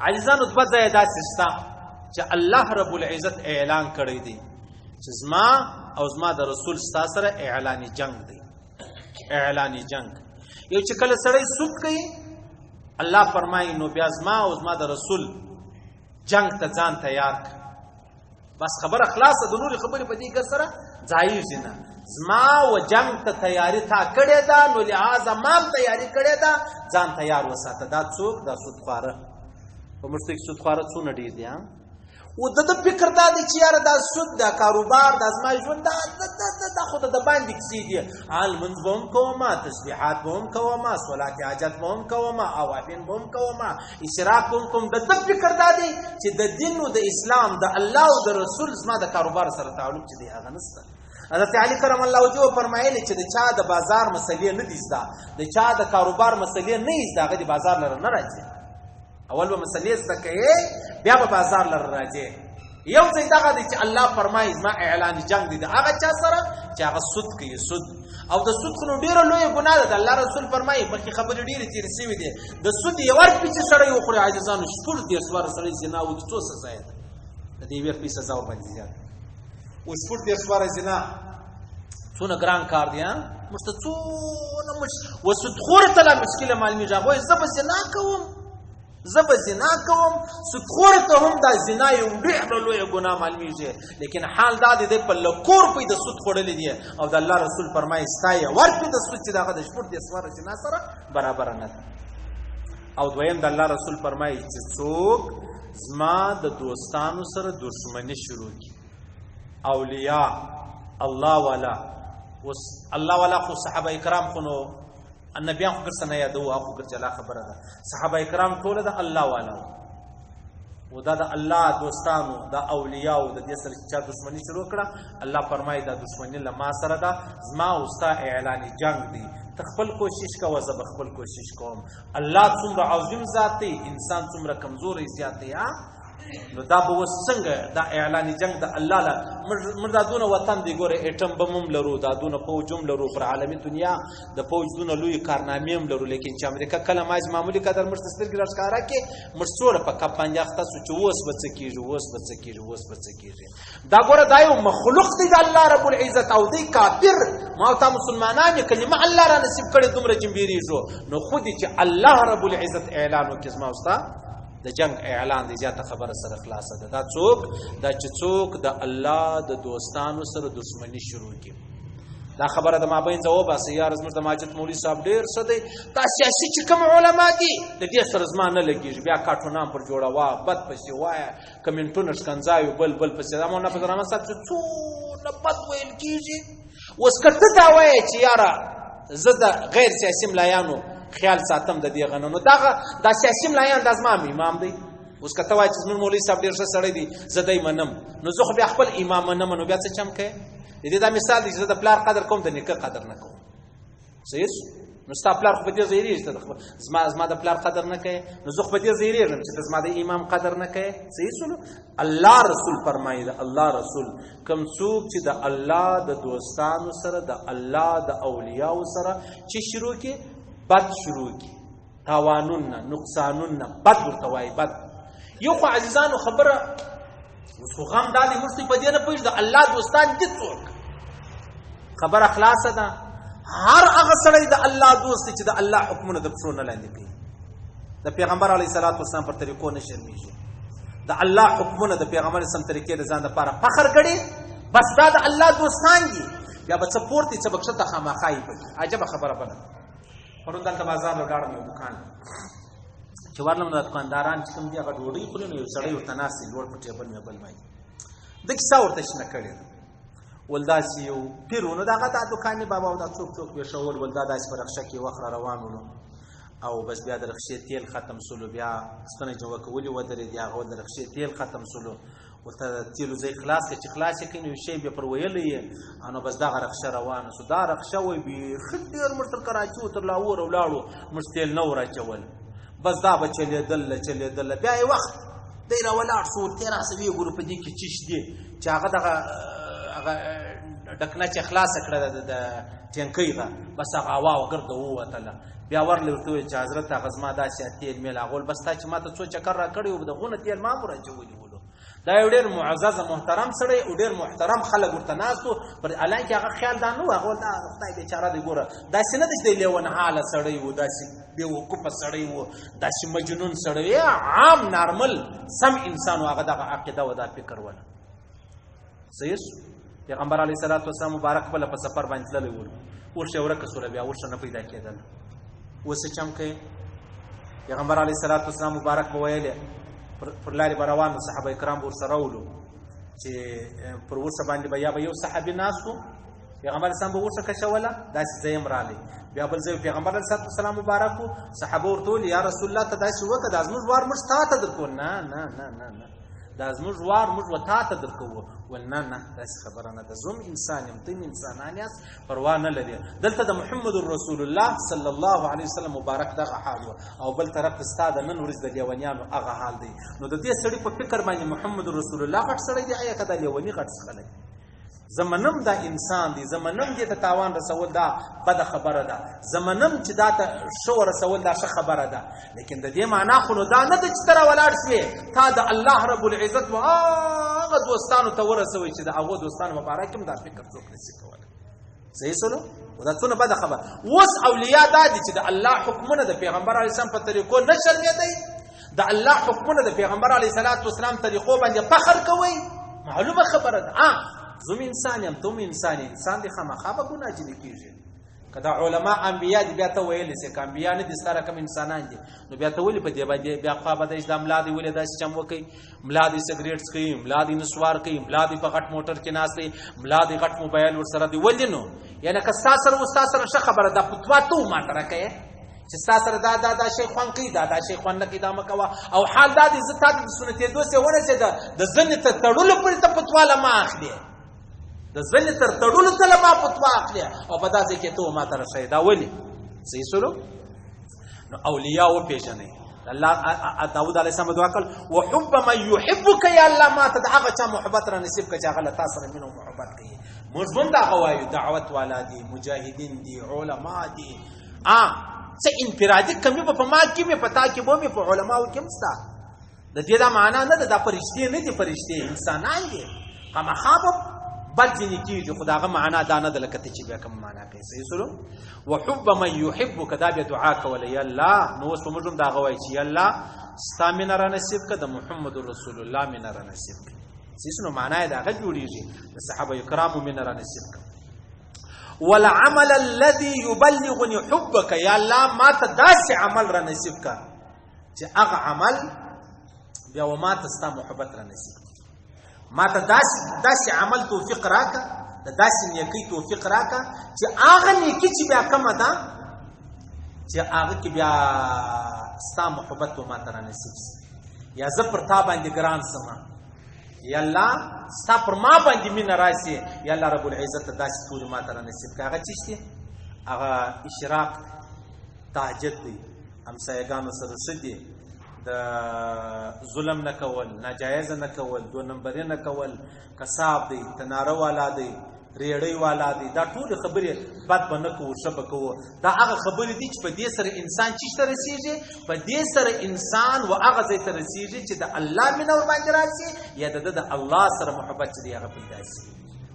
عزیزانو دوه ځایه داسې شته چې الله رب العزت اعلان کړی دی چې زما او زما د رسول ستا سره اعلاني جنگ دی. اعلاني جنگ یو چې کله سړی سود کوي الله فرمایي نو بیا زما او زما د رسول جنگ ته ځان تیار کړه. بس خبره خلاصه، د نورې خبرې په دې کې سره ځایږي نه. زما و جنگ ته تیاری تا کړې ده، نو لحاظه ما تیاری کړې ده، ځان تیار وساته. دا څوک؟ دا سودخواره. په موږ کې سودخواره څونه ډېر دي. او د فکر دا دی چې یاره دا سود، دا کاروبار، دا زما ژوند، دا خو د باندې کیسې دي. لمونځ به هم کومه، تسبیحات به هم کومه، صلات حاجت به هم کومه، اوابین به هم کومه، اشراق به هم کوم. د فکر دا دی چې د دین او د اسلام د الله او د رسول زما د کاروبار سره تعلق چې دی هغه نشته. حضرت علی کرم الله وجهه فرمایلی چې د چا د بازار مسلې نه دي زده، د چا د کاروبار مسلې نه یې زده، هغه د بازار لره نه راځي. اول به مسلې زده کوي، بیا به بازار لره راځي. یو ځای دغه دی چې الله فرمایي زما اعلان جنگ دی د هغه چا سره چې هغه سود کوي. سود او د سود خو ډېره لویه ګناه ده. د الله رسول فرمایي مخکې خبرې ډېرې تېرې شوې دي، د سود یو روپۍ چې سړی وخوري عاجزانو 14 سړی زنا وکړي څو سزا یې ده؟ د دې یوې روپۍ سزا ورباندې زیاته. و 14 زنا څونه ګران کار دی. موږ ته څونه و سودخوره ته لا مشکله معلومېږي. هغه وایي زه به زنا کوم، زه به زنا کوم. سودخوره ته هم دا زنا یو ډېره لویه ګناه معلومېږي، لیکن حال دا دی دی په لکو روپۍ د سود خوړلې دي او د الله رسول فرمایي ستا یوه روپۍ د سود چې د هغه د 14 زنا سره برابره نه ده. او دویم د الله رسول فرمایي چې څوک زما د دوستانو سره دښمني شروع کړي، اولیاء الله والا. اوس الله والا خو صحابه کرام خو نو النبیان خو ګرڅه نه یادوو، هغه خو ګرجلا خبره ده. صحابه کرام ټوله د الله والا و دا د الله دوستانو، دا اولیاء د دې سره چې دښمني شروع کړه، الله فرمایي دا دښمني له ما سره ده، زما او ستا اعلاني جنگ دی. ته خپل کوشش کوه، زه به خپل کوشش کوم. الله څومره عظیم ذات دی، انسان څومره کمزوری زیات دی. نو دا به اوس څنګه دا اعلاني جنگ د الله له موږ دا دونه وطن دی ګوره، ایټم بم هم لرو، دا دونه فوج هم لرو، پر عالمي دنیا د فوج دونه لوی کارنامې هم لرو، لیکن چې امریکا کله ماج معمولي قدر موږ ته سترګې راښکاره کړي، موږ څوره په کپ باندې اخته سو چې اوس به څه کېږي، اوس به څه کېږي، اوس به څه کېږي. دا ګوره دا یو مخلوق دی د الله رب العزت او دی کافر. ما او تا مسلمانان یې کلمه الله را نصیب کړې دومره جنبېرېږو، نو خو دې چې الله رب العزت اعلان وکړي زما او ستا د جنگ اعلان دی، زیاته خبره سره خلاصه ده. دا څوک؟ دا چې څوک د الله د دوستانو سره دښمني شروع کړي. دا خبره د مابین ځواب باسي. یا زموږ د ماجد مولوي صاحب ډېر څه دی، دا سیاسي چې کوم علما دي د دې سره زما نه لګېږي، بیا کارټونان پر جوړوه، بد پسې وایه، کمنټونه ښکنځایو، بل پسې. دا مولانا فضل الرحمن صاحب چې څونه بد ویل کېږي. اوس که ته دا وایې چې یاره زه د غیر سیاسي ملایانو خیال ساتم د دې غنونو، دا سیاسي ملایان د زما امام دی. اوس که ته وایې چې زموږ مولوي صاحب ډېر ښه سړی دی، زه دی منم، نو زه خو بیا خپل امام منم، نو بیا څه چم کوې؟ د دې دا مثال دی چې زه د پلار قدر کوم، د نیکه قدر نه کوم. صحیح شو؟ نو ستا پلار خو په دې ځایېږي چې زما د پلار قدر نه کوې، نو زه خو په دې ځایېږم چې ته زما د امام قدر نه کوې. صحیح شو؟ الله رسول فرمایي، د الله رسول کوم څوک چې د الله د دوستانو سره، د الله د اولیاو سره چې شروع کړي، بد شروع کی، تاوانونه، نقصانونه، بد ورته وایي. بد یو خو عزیزانو خبره اوس خو غم دا دی موږ په دې نه پوهېږو د الله دوستان دي څوک. خبره خلاصه ده. هر هغه سړی د الله دوست دی چې د الله حکمونه د پښو نه لاندې کوي، د پیغمبر علیه صلات وسلام پر طریقو نه شرمېږي، د الله حکمونه د پیغمبر سم طریقې د ځان لپاره فخر ګڼي، بس دا د الله دوستان دي. بیا به څه پورته څه به کښته خامخا یې پکې. عجبه خبره بله. پرون دلته بازار لګاړم یو دکان چې ورلم د دکانداران چې کوم دي هغه ډوډۍ خوري، نو یو سړی ورته ناست دی لوړ په ټیبل مې بل مایي. د کیسه ورته شنه کړې ده، ول داسې یو پیر و، نو د هغه دا دوکان بابا او دا څوک ویښول، ول دا داسې په رخشه کې وخت را روان ولو او بس بیا د رخشې تیل ختم سولو، بیا ستنې جوړه کولې ودرېدې، هغه د رخشې تیل ختم سولو، ورته تیلو ځای خلاص کړه، چې خلاص یې کړي نو یو شی بیا پر ویلی یې، نو بس دغه رخشه روانه سو. دا رخشه وایي بیخي ډېر موږ تر کراچي و تر لاهور ولاړو، موږ تیل نه ور اچول، بس دا به چلېدله. بیا یې وخت دی را ولاړ سو، ورته یې راسه ویې ګورو په دې کې چیش دی چې هغه دغه ډکنه چې خلاصه کړه د ټینکۍ ده، بس هغه هوا وګرده ووتله. بیا ورله ورته وویل چې حضرت هغه زما داسې تیل میل هغول بس تا چې ما ته څو چکر راکړی و دغونه تیل ما مو راچولي ولو. دا یو ډېر معزز محترم سړی او ډېر محترم خلک ورته ناست وو، پر حالانکې هغه خیال دا نه و هغه دا خدای بېچاره دی ګوره داسې نه ده چې دی لیونحاله سړی و، داسې بېوقوفه سړی و، داسې مجنون سړی و، عام نارمل سم انسان و، هغه دغه عقیده و دا فکر وله. صحیح شو. پیغمبر علیه صلات وسلام مبارک خپله په سفر باندې تللی ولو، ورشه ورکه سوله بیا ورشه نه پیدا کېدل. اوس څه چم کوي؟ پیغمبر علیه صلات وسلام مبارک به ویلې پر لارې به روان وو، صحابه کرام به ورسره ولو چې پر ورشه باندې به یا به یو صحابي ناست و، پیغمبر اسلام به ورشه کشوله، داسې ځای رالی، بیا بل ځای پیغمبر علیه صلات وسلام مبارک و، صحابه ورته ویل یا رسول الله ته داسې وکړه دا زموږ وار موږ تا ته درکو. نه نه نه نه نه دا زموږ وار موږ و تا ته درکوو. ول نه نه داسې خبره نه ده، زوم انسان یم تم انسانان یاست پروا نه لري. دلته د محمد رسول الله صلی الله علیه وسلم مبارک دغه حال و، او بل طرف ته ستا د نن ورځ د لیونیانو هغه حال دی. نو د دې سړي په فکر باندې محمد رسول الله غټ سړی دی، آیا که دا لیوني غټ څخه دی؟ زمنم دا انسان دی، زمنم دې ته تاوان رسول دا بده خبره ده، زمنم چې دا ته ښه رسول دا ښه خبره ده، لیکن د دې معنا خو نو دا نه ده چې ته راولاړ شوې تا د الله رب العزت و هغه دوستانو ته ورسوئ چې د هغو دوستانو مبارک هم دا فکر څوک نشي کولی. صحیح سلو؟ دا څونه بده خبره. اوس اولیا دا دي چې د الله حکمونه د پیغمبر علیه السلام په طریقو نه شرمېدئ، د الله حکمونه د پیغمبر علیه السلام طریقو باندې فخر کوئ، معلومه خبره ده. زوم انسان یم تم انسان، انسان دی خامخا به ګناه جنې کېږي. که دا علما انبیا دي بیا ته ویلی سې، که انبیا نه دي ستا رقم انسانان دي نو بیا ته ولې په دې باندې بیا خوا به دی چې دا ملا دی ولې داسې چم وکوي، ملا دی سګرېټ څکوي، ملا دی نسوار کوي، ملا دی په غټ موټر کې ناست دی، ملا دی غټ موبایل ورسره دی. ولې نو یعنې که ستا سره و ستا سره ښه خبره ده فتوا ته ما ته راکوې چې ستا سره دا شی خوند کوي، دا شی خوند نه کوي، دا مه کوه. او حال دا دی زه تا ته د سنتېدو سې ورسېده د زنې تر تړلو پورې ته فتوا له ما اخلې، د زنې تر تړلو ته له ما فتوا اخلې او په داسې کې ته ما ته رسوې. دا ولې؟ صحیح سلو. نو اولیاء وپېژنئ. الله داود علیه السلام دعا کړل وحب من یحبک، یا الله ما ته د هغه چا محبت را نصیب کړه چې هغه له تا سره مینه او محبت کوي. موږ هم دغه وایو دعوت والا دي، مجاهدین دي، علما دي. څه انفرادي کمی به په ما کې مې په تا کې به مې په علماو کې هم شته. د دې دا معنا نه ده دا فرشتې نه دي، فرشتې انسانان دي، خامخا به بد ځینې کېږي، خو د هغه معنا دا نه ده لکه ته چې بیا کوم معنا کوي. صحیح سلو. وحب من یحبک، دا بیا دعا کوله یا الله. نو اوس به موږ هم دا هغه وایو چې یا الله ستا مینه را نصیب کړه، د محمد رسول الله مینه را نصیب کړه. صحیح سلو. معنا یې د هغه جوړېږي د صحابه کرامو مینه را نصیب کړه. والعمل الذي يبلغني حبك، یا الله ما ته داسې عمل را نصیب کړه چې هغه عمل بیا و ما ته ستا محبت را نصیب کړه. ما ته داسې عمل توفیق راکړه، د داسې نیکۍ توفیق راکړه چې هغه نیکي چې بیا کومه ده چې هغه کې بیا ستا محبت و ما ته را نصیب شي. یا زه پر تا باندې ګران سمه، یا الله ستا پر ما باندې مینه راشي، یا الله رب العزت ته داسې تورې ما ته را نصیب کړه. هغه څه دي؟ هغه اشراق تهجد دی، همسایګانو سره ښه دي، د ظلم نه کول، ناجایزه نه کول، دو نمبرې نه کول، کساب دی، تناره والا دی، ریړۍ والا دی، دا ټولې خبرې بد به نه کوو ښه به کوو. دا هغه خبرې دي چې په دې سره انسان چیش ته رسېږي، په دې سره انسان و هغه ځای ته رسېږي چې د الله مینه ورباندې راشي یا د ده د الله سره محبت چې دی هغه پیدا شي.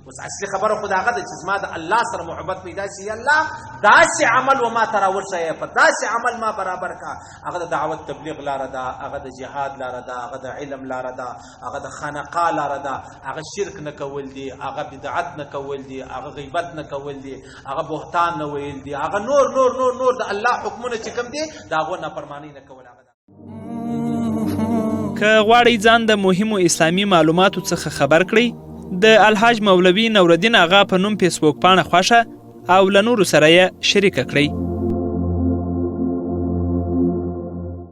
اوس اصلي خبره خو د هغه ده چې زما د الله سره محبت پیدا شي. یا الله داسې عمل و ما ته راوښیه، په داسې عمل ما برابر کا. هغه د دعوت تبلیغ لاره ده، هغه د جهاد لاره ده، هغه د علم لاره ده، هغه د خانقاه لاره ده، هغه شرک نه کول دي، هغه بدعت نه کول دي، هغه غیبت نه کول دي، هغه بهتان نه ویل دي، هغه نور نور نور نور د الله حکمونه چې کوم دي د هغو نافرماني نه کول. هغه که غواړئ ځان د مهمو اسلامي معلوماتو څخه خبر کړئ، د الحاج مولوي نورالدین آغا په نوم فیسبوک پاڼه خوښه او له نورو سره یې شریکه کړئ.